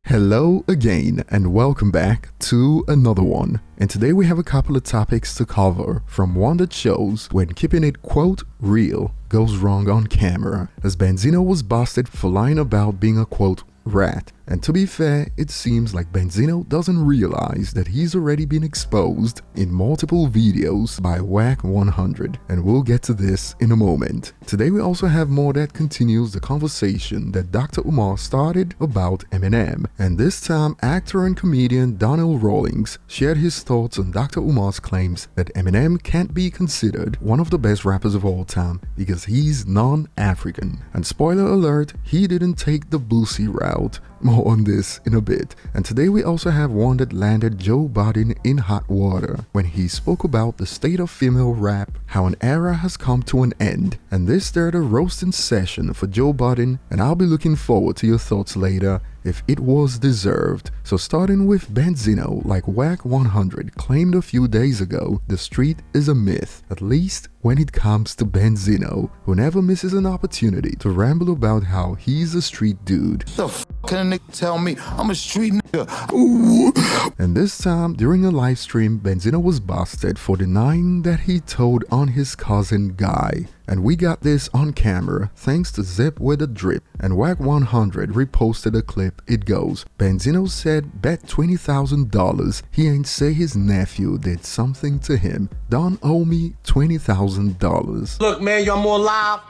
Hello again and welcome back to another one. And today we have a couple of topics to cover, from one that shows when keeping it quote real goes wrong on camera, as Benzino was busted for lying about being a quote rat. And to be fair, it seems like Benzino doesn't realize that he's already been exposed in multiple videos by Wack 100, and we'll get to this in a moment. Today we also have more that continues the conversation that Dr. Umar started about Eminem, and this time actor and comedian Donnell Rawlings shared his thoughts on Dr. Umar's claims that Eminem can't be considered one of the best rappers of all time because he's non-African. And spoiler alert, he didn't take the Boosie route. More on this in a bit. And today we also have one that landed Joe Budden in hot water when he spoke about the state of female rap, how an era has come to an end. And this started a roasting session for Joe Budden, and I'll be looking forward to your thoughts later if it was deserved. So starting with Benzino, like Wack 100 claimed a few days ago, the street is a myth, at least when it comes to Benzino, who never misses an opportunity to ramble about how he's a street dude. The f can a nigga tell me I'm a street nigga? Ooh. And this time, during a live stream, Benzino was busted for denying that he told on his cousin Guy. And we got this on camera thanks to Zip with a Drip, and Wack 100 reposted a clip. It goes, Benzino said bet $20,000 he ain't say his nephew did something to him. Don't owe me $20,000. Look man, y'all more live.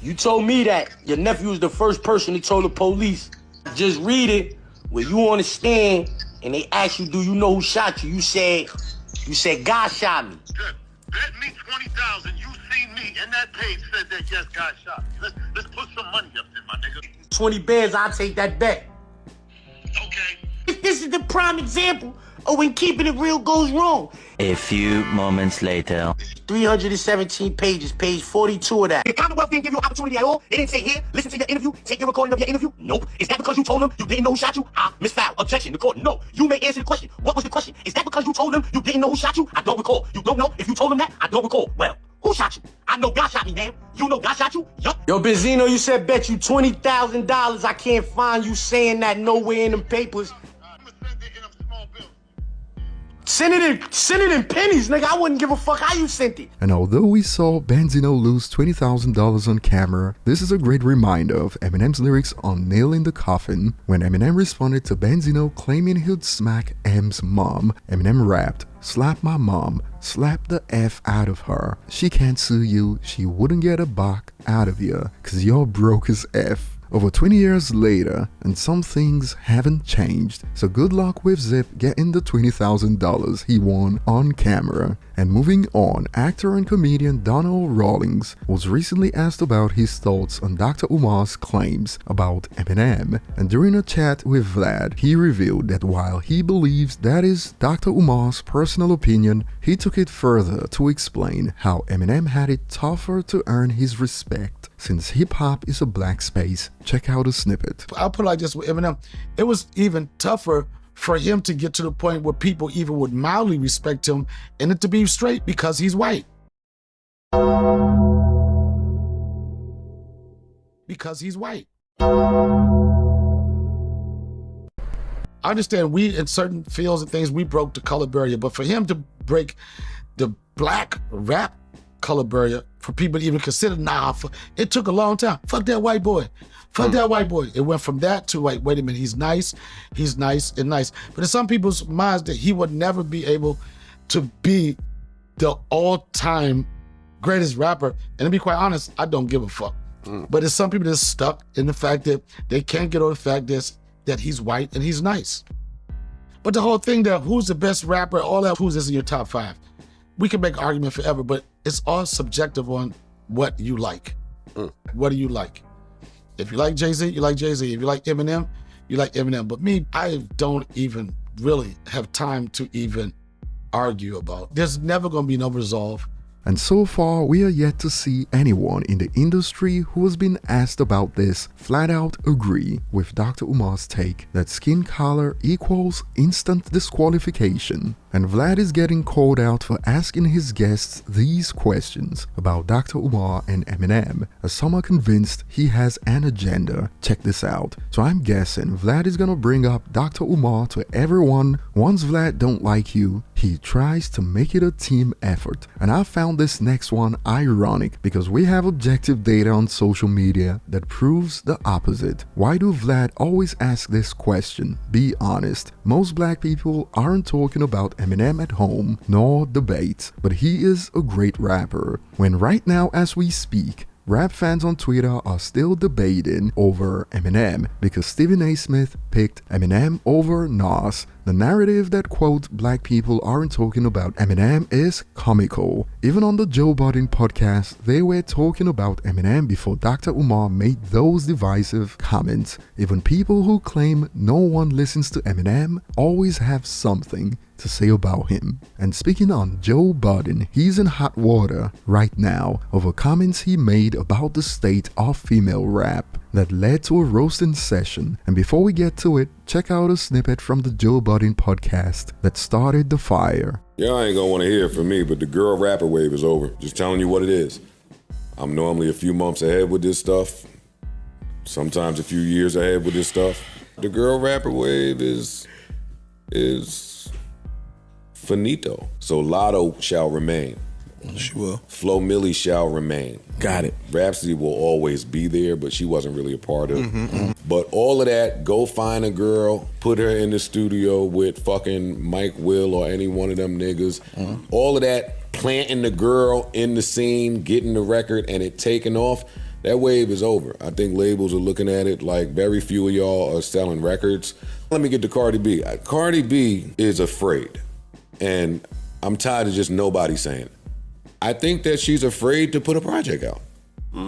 You told me that your nephew was the first person he told the police. Just read it where you on the stand and they asked you, do you know who shot you? You said God shot me. Good. Bet me 20,000. You seen me and that page said that yes, God shot me. Let's put some money up there, my nigga. 20 bands, I'll take that bet. Okay. This is the prime example of when keeping it real goes wrong. A few moments later. 317 pages, page 42 of that. The Commonwealth didn't give you opportunity at all. They didn't say, here, listen to your interview, take your recording of your interview. Nope. Is that because you told them you didn't know who shot you? Misfile. Objection. The court. No. You may answer the question. What was the question? Is that because you told them you didn't know who shot you? I don't recall. You don't know? If you told them that, I don't recall. Well, who shot you? I know God shot me, man. You know God shot you? Yup. Yo, Benzino, you said bet you $20,000. I can't find you saying that nowhere in them papers. I'm gonna send it in them small bills. Send it in pennies, nigga. I wouldn't give a fuck how you sent it. And although we saw Benzino lose $20,000 on camera, this is a great reminder of Eminem's lyrics on Nail in the Coffin. When Eminem responded to Benzino claiming he'd smack M's mom, Eminem rapped, slap my mom, slap the F out of her. She can't sue you, she wouldn't get a buck out of you, cause you're broke as F. Over 20 years later, and some things haven't changed, so good luck with Zip getting the $20,000 he won on camera. And moving on, actor and comedian Donnell Rawlings was recently asked about his thoughts on Dr. Umar's claims about Eminem, and during a chat with Vlad, he revealed that while he believes that is Dr. Umar's personal opinion, he took it further to explain how Eminem had it tougher to earn his respect since hip-hop is a black space. Check out a snippet. I'll put it like this with Eminem. It was even tougher for him to get to the point where people even would mildly respect him, and it to be straight because he's white. Because he's white. I understand we, in certain fields and things, we broke the color barrier, but for him to break the black rap color barrier, for people to even consider, it took a long time. Fuck that white boy. Fuck that white boy. It went from that to like, wait a minute, he's nice and nice. But in some people's minds that he would never be able to be the all-time greatest rapper. And to be quite honest, I don't give a fuck. But there's some people that's stuck in the fact that they can't get over the fact that he's white and he's nice. But the whole thing that who's the best rapper, all that, who's this in your top 5? We can make an argument forever, but it's all subjective on what you like. What do you like? If you like Jay-Z, you like Jay-Z. If you like Eminem, you like Eminem. But me, I don't even really have time to even argue about. There's never gonna be no resolve. And so far, we are yet to see anyone in the industry who has been asked about this flat out agree with Dr. Umar's take that skin color equals instant disqualification. and Vlad is getting called out for asking his guests these questions about Dr. Umar and Eminem, as some are convinced he has an agenda. Check this out. So I'm guessing Vlad is gonna bring up Dr. Umar to everyone. Once Vlad don't like you, he tries to make it a team effort. And I found this next one ironic because we have objective data on social media that proves the opposite. Why do Vlad always ask this question? Be honest, most black people aren't talking about Eminem at home nor debates, but he is a great rapper. When right now as we speak, rap fans on Twitter are still debating over Eminem because Stephen A. Smith picked Eminem over Nas. The narrative that, quote, black people aren't talking about Eminem is comical. Even on the Joe Budden podcast, they were talking about Eminem before Dr. Umar made those divisive comments. Even people who claim no one listens to Eminem always have something to say about him. And speaking on Joe Budden, he's in hot water right now over comments he made about the state of female rap that led to a roasting session. And before we get to it, check out a snippet from the Joe Budden podcast that started the fire. Y'all ain't gonna want to hear it from me, but the girl rapper wave is over. Just telling you what it is. I'm normally a few months ahead with this stuff, sometimes a few years ahead with this stuff. The girl rapper wave is finito. So Lotto shall remain. She will. Flo Milli shall remain. Got it. Rhapsody will always be there, but she wasn't really a part of it. But all of that, go find a girl, put her in the studio with fucking Mike Will or any one of them niggas. All of that, planting the girl in the scene, getting the record, and it taking off. That wave is over. I think labels are looking at it like very few of y'all are selling records. Let me get to Cardi B. Cardi B is afraid. And I'm tired of just nobody saying it. I think that she's afraid to put a project out.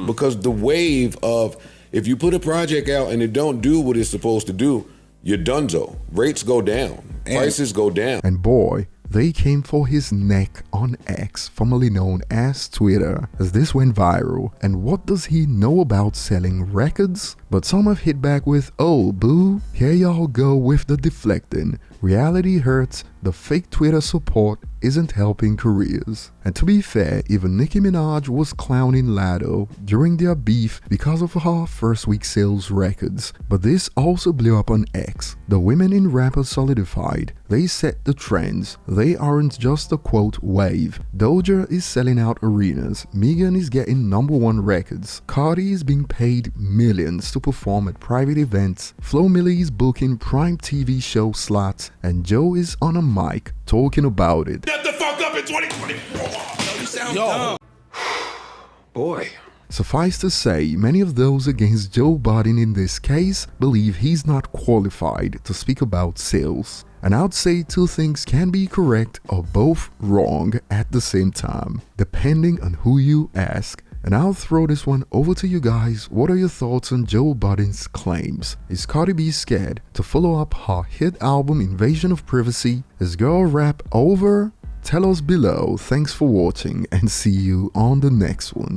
Because the wave of, if you put a project out and it don't do what it's supposed to do, you're donezo. Rates go down. Prices go down. And boy, they came for his neck on X, formerly known as Twitter, as this went viral. And what does he know about selling records? But some have hit back with, oh boo, here y'all go with the deflecting. Reality hurts, the fake Twitter support isn't helping careers. And to be fair, even Nicki Minaj was clowning Lado during their beef because of her first week sales records. But this also blew up on X. The women in rap are solidified. They set the trends. They aren't just a quote wave. Doja is selling out arenas. Megan is getting #1 records. Cardi is being paid millions to perform at private events. Flo Milli is booking prime TV show slots. And Joe is on a mic talking about it. Shut the fuck up in 2024. You sound dumb. Boy. Suffice to say, many of those against Joe Budden in this case believe he's not qualified to speak about sales. And I'd say two things can be correct or both wrong at the same time, depending on who you ask. And I'll throw this one over to you guys. What are your thoughts on Joe Budden's claims? Is Cardi B scared to follow up her hit album Invasion of Privacy? Is girl rap over? Tell us below. Thanks for watching and see you on the next one.